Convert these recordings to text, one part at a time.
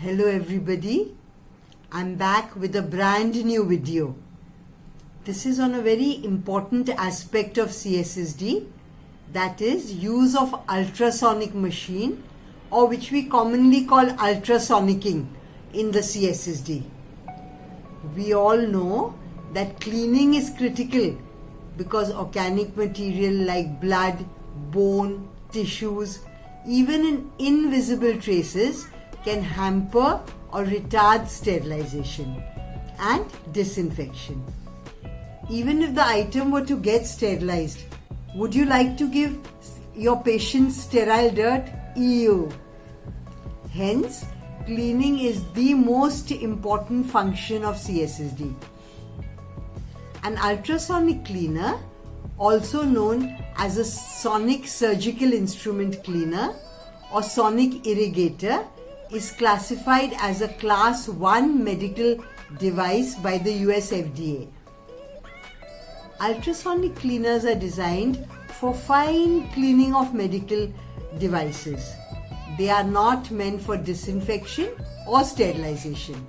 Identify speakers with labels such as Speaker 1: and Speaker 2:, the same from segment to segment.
Speaker 1: Hello everybody, I'm back with a brand new video. This is on a very important aspect of CSSD, that is use of ultrasonic machine, or which we commonly call ultrasonicking in the CSSD. We all know that cleaning is critical because organic material like blood, bone, tissues, even in invisible traces can hamper or retard sterilization and disinfection. Even if the item were to get sterilized, would you like to give your patient sterile dirt? Ew! Hence, cleaning is the most important function of CSSD. An ultrasonic cleaner, also known as a sonic surgical instrument cleaner or sonic irrigator, is classified as a Class 1 medical device by the US FDA. Ultrasonic cleaners are designed for fine cleaning of medical devices. They are not meant for disinfection or sterilization.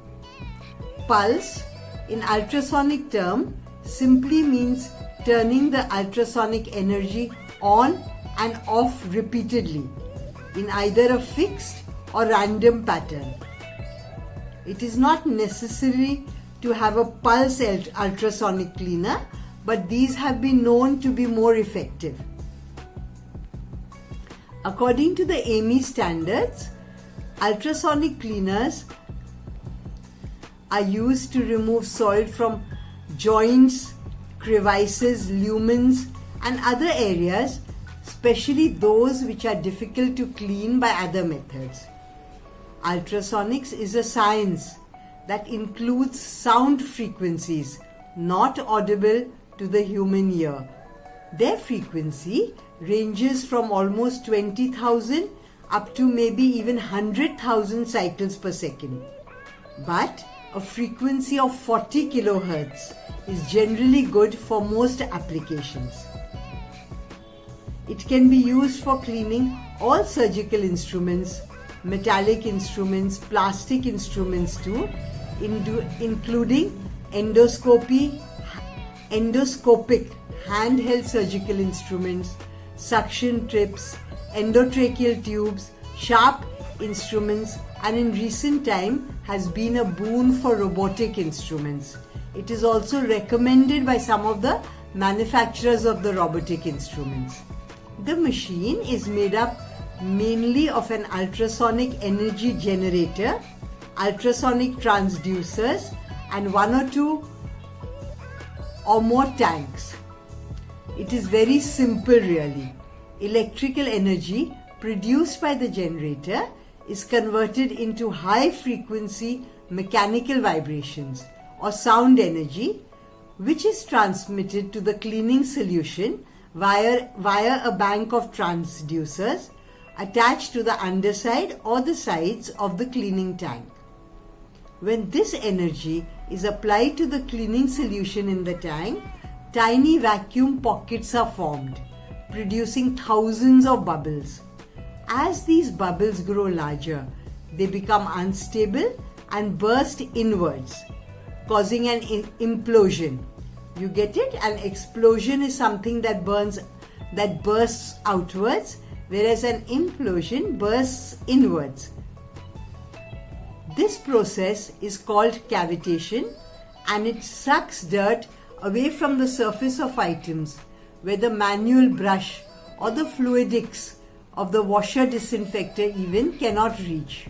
Speaker 1: Pulse, in ultrasonic term, simply means turning the ultrasonic energy on and off repeatedly in either a fixed or random pattern. It is not necessary to have a pulse ultrasonic cleaner, but these have been known to be more effective. According to the AMI standards, ultrasonic cleaners are used to remove soil from joints, crevices, lumens and other areas, especially those which are difficult to clean by other methods. Ultrasonics is a science that includes sound frequencies not audible to the human ear. Their frequency ranges from almost 20,000 up to maybe even 100,000 cycles per second. But a frequency of 40 kHz is generally good for most applications. It can be used for cleaning all surgical instruments, metallic instruments, plastic instruments too, including endoscopic handheld surgical instruments, suction tips, endotracheal tubes, sharp instruments, and in recent time has been a boon for robotic instruments. It is also recommended by some of the manufacturers of the robotic instruments. The machine is made up mainly of an ultrasonic energy generator, ultrasonic transducers, and one or two or more tanks. It is very simple really. Electrical energy produced by the generator is converted into high frequency mechanical vibrations or sound energy, which is transmitted to the cleaning solution via a bank of transducers attached to the underside or the sides of the cleaning tank. When this energy is applied to the cleaning solution in the tank, tiny vacuum pockets are formed, producing thousands of bubbles. As these bubbles grow larger, they become unstable and burst inwards, causing an implosion. You get it? An explosion is something that bursts outwards, whereas an implosion bursts inwards. This process is called cavitation, and it sucks dirt away from the surface of items where the manual brush or the fluidics of the washer disinfector even cannot reach.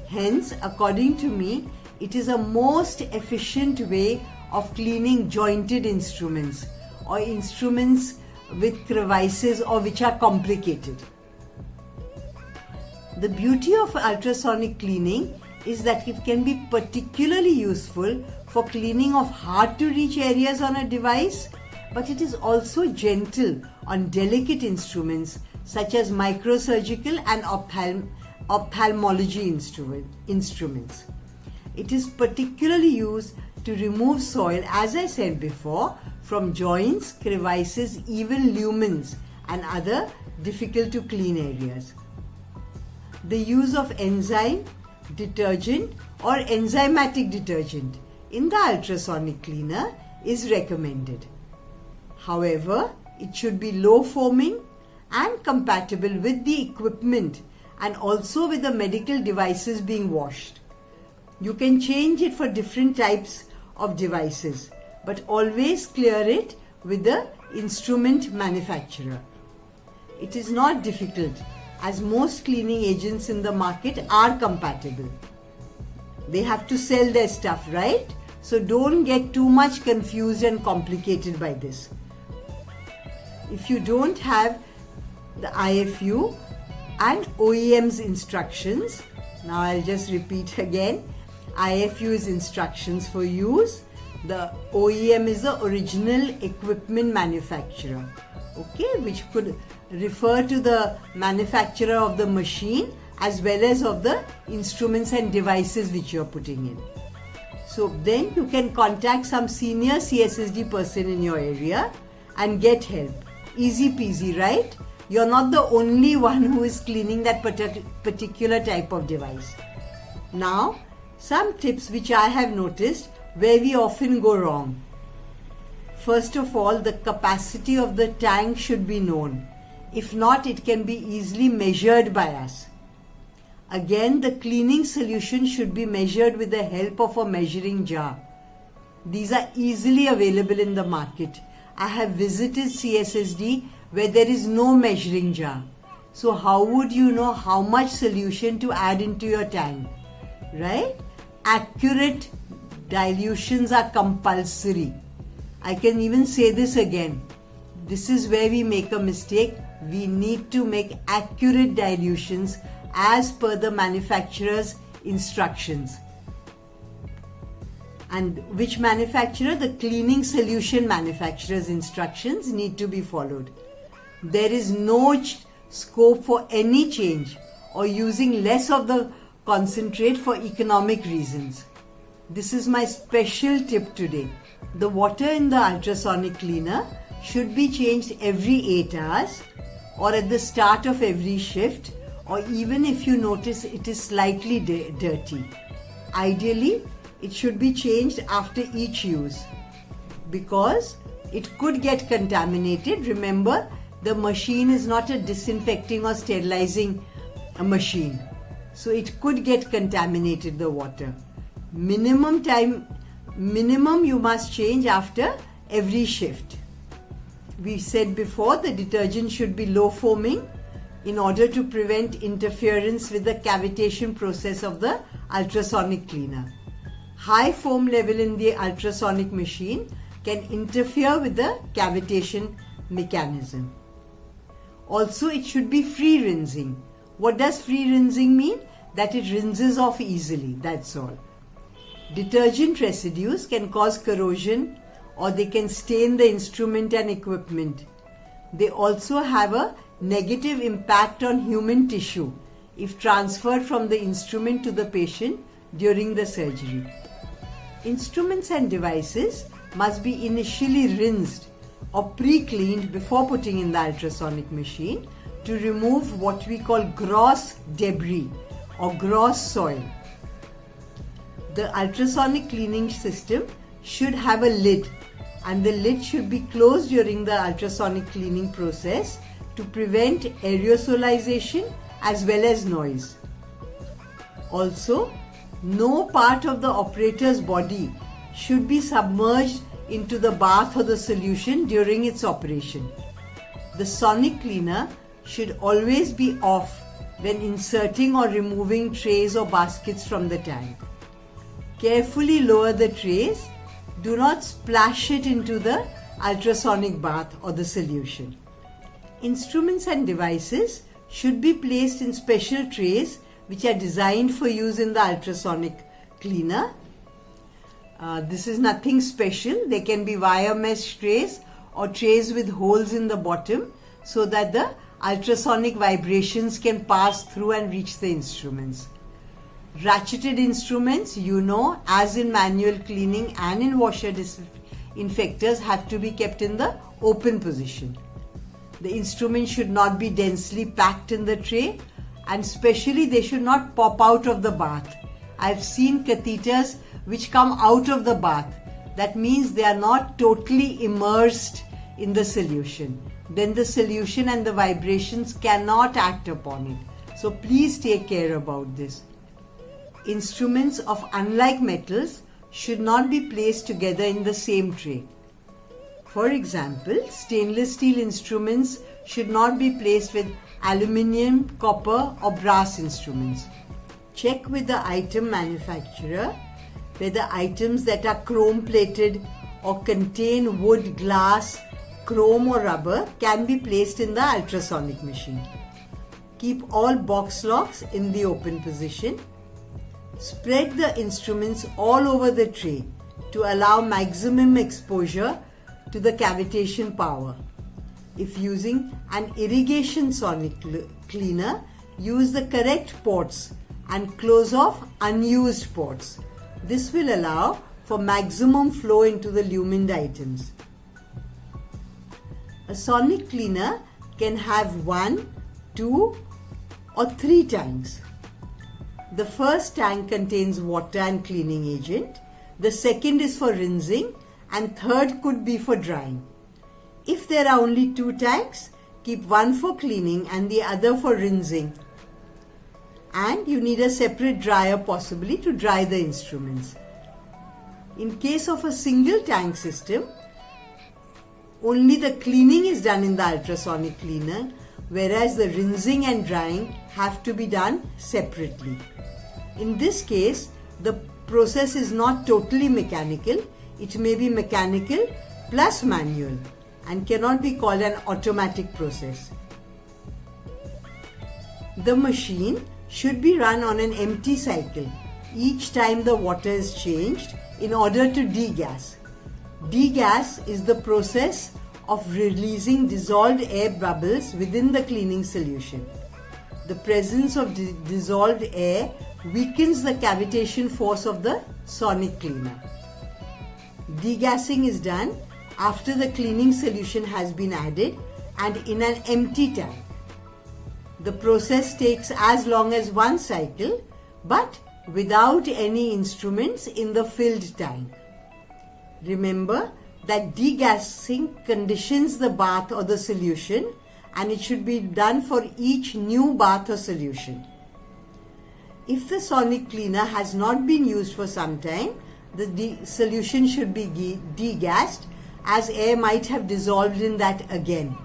Speaker 1: Hence, according to me, it is a most efficient way of cleaning jointed instruments or instruments with crevices or which are complicated. The beauty of ultrasonic cleaning is that it can be particularly useful for cleaning of hard to reach areas on a device, but it is also gentle on delicate instruments such as microsurgical and ophthalmology instruments. It is particularly used to remove soil, as I said before, from joints, crevices, even lumens and other difficult to clean areas. The use of enzyme detergent or enzymatic detergent in the ultrasonic cleaner is recommended. However, it should be low foaming and compatible with the equipment and also with the medical devices being washed. You can change it for different types of devices, but always clear it with the instrument manufacturer. It is not difficult, as most cleaning agents in the market are compatible. They have to sell their stuff, right? So don't get too much confused and complicated by this. If you don't have the IFU and OEM's instructions, now I'll just repeat again. IFU is instructions for use. The OEM is the original equipment manufacturer, okay, which could refer to the manufacturer of the machine as well as of the instruments and devices which you're putting in. So then you can contact some senior CSSD person in your area and get help. Easy peasy, right? You're not the only one who is cleaning that particular type of device. Now, some tips which I have noticed where we often go wrong. First of all, the capacity of the tank should be known. If not, it can be easily measured by us. Again, the cleaning solution should be measured with the help of a measuring jar. These are easily available in the market. I have visited CSSD where there is no measuring jar. So how would you know how much solution to add into your tank, right? Accurate dilutions are compulsory. I can even say this again. This is where we make a mistake. We need to make accurate dilutions as per the manufacturer's instructions. And which manufacturer? The cleaning solution manufacturer's instructions need to be followed. There is no scope for any change or using less of the concentrate for economic reasons. This is my special tip today. The water in the ultrasonic cleaner should be changed every 8 hours or at the start of every shift, or even if you notice it is slightly dirty. Ideally, it should be changed after each use because it could get contaminated. Remember, the machine is not a disinfecting or sterilizing machine. So it could get contaminated, the water. Minimum you must change after every shift. We said before the detergent should be low foaming in order to prevent interference with the cavitation process of the ultrasonic cleaner. High foam level in the ultrasonic machine can interfere with the cavitation mechanism. Also, it should be free rinsing. What does free rinsing mean? That it rinses off easily, that's all. Detergent residues can cause corrosion or they can stain the instrument and equipment. They also have a negative impact on human tissue if transferred from the instrument to the patient during the surgery. Instruments and devices must be initially rinsed or pre-cleaned before putting in the ultrasonic machine to remove what we call gross debris or gross soil. The ultrasonic cleaning system should have a lid, and the lid should be closed during the ultrasonic cleaning process to prevent aerosolization as well as noise. Also, no part of the operator's body should be submerged into the bath or the solution during its operation. The sonic cleaner should always be off when inserting or removing trays or baskets from the tank. Carefully lower the trays. Do not splash it into the ultrasonic bath or the solution. Instruments and devices should be placed in special trays which are designed for use in the ultrasonic cleaner. This is nothing special. They can be wire mesh trays or trays with holes in the bottom so that the ultrasonic vibrations can pass through and reach the instruments. Ratcheted instruments, as in manual cleaning and in washer disinfectors, have to be kept in the open position. The instrument should not be densely packed in the tray, and especially they should not pop out of the bath. I've seen catheters which come out of the bath. That means they are not totally immersed in the solution. Then the solution and the vibrations cannot act upon it. So please take care about this. Instruments of unlike metals should not be placed together in the same tray. For example, stainless steel instruments should not be placed with aluminium, copper or brass instruments. Check with the item manufacturer whether items that are chrome plated or contain wood, glass, chrome or rubber can be placed in the ultrasonic machine. Keep all box locks in the open position. Spread the instruments all over the tray to allow maximum exposure to the cavitation power. If using an irrigation sonic cleaner, use the correct ports and close off unused ports. This will allow for maximum flow into the lumined items. A sonic cleaner can have 1, 2 or 3 tanks. The first tank contains water and cleaning agent, the second is for rinsing and third could be for drying. If there are only 2 tanks, keep one for cleaning and the other for rinsing. And you need a separate dryer possibly to dry the instruments. In case of a single tank system, only the cleaning is done in the ultrasonic cleaner, whereas the rinsing and drying have to be done separately. In this case, the process is not totally mechanical. It may be mechanical plus manual and cannot be called an automatic process. The machine should be run on an empty cycle each time the water is changed in order to degas. Degas is the process of releasing dissolved air bubbles within the cleaning solution. The presence of dissolved air weakens the cavitation force of the sonic cleaner. Degassing is done after the cleaning solution has been added and in an empty tank. The process takes as long as 1 cycle but without any instruments in the filled tank. Remember that degassing conditions the bath or the solution and it should be done for each new bath or solution. If the sonic cleaner has not been used for some time, the solution should be degassed as air might have dissolved in that again.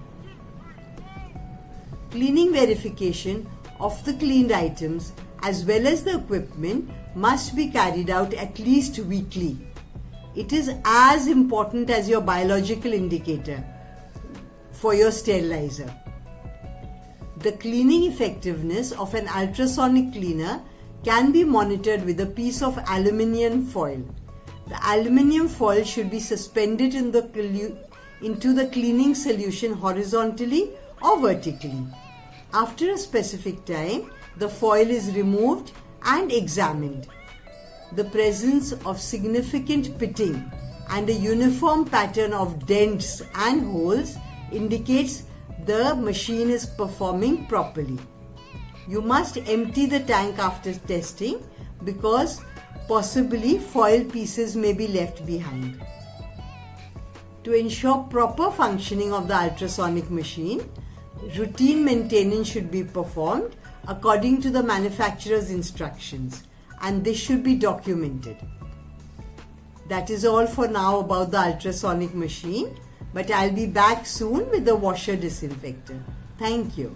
Speaker 1: Cleaning verification of the cleaned items as well as the equipment must be carried out at least weekly. It is as important as your biological indicator for your sterilizer. The cleaning effectiveness of an ultrasonic cleaner can be monitored with a piece of aluminium foil. The aluminium foil should be suspended into the cleaning solution horizontally or vertically. After a specific time, the foil is removed and examined. The presence of significant pitting and a uniform pattern of dents and holes indicates the machine is performing properly. You must empty the tank after testing because possibly foil pieces may be left behind. To ensure proper functioning of the ultrasonic machine, routine maintenance should be performed according to the manufacturer's instructions and this should be documented. That is all for now about the ultrasonic machine, but I'll be back soon with the washer disinfector. Thank you.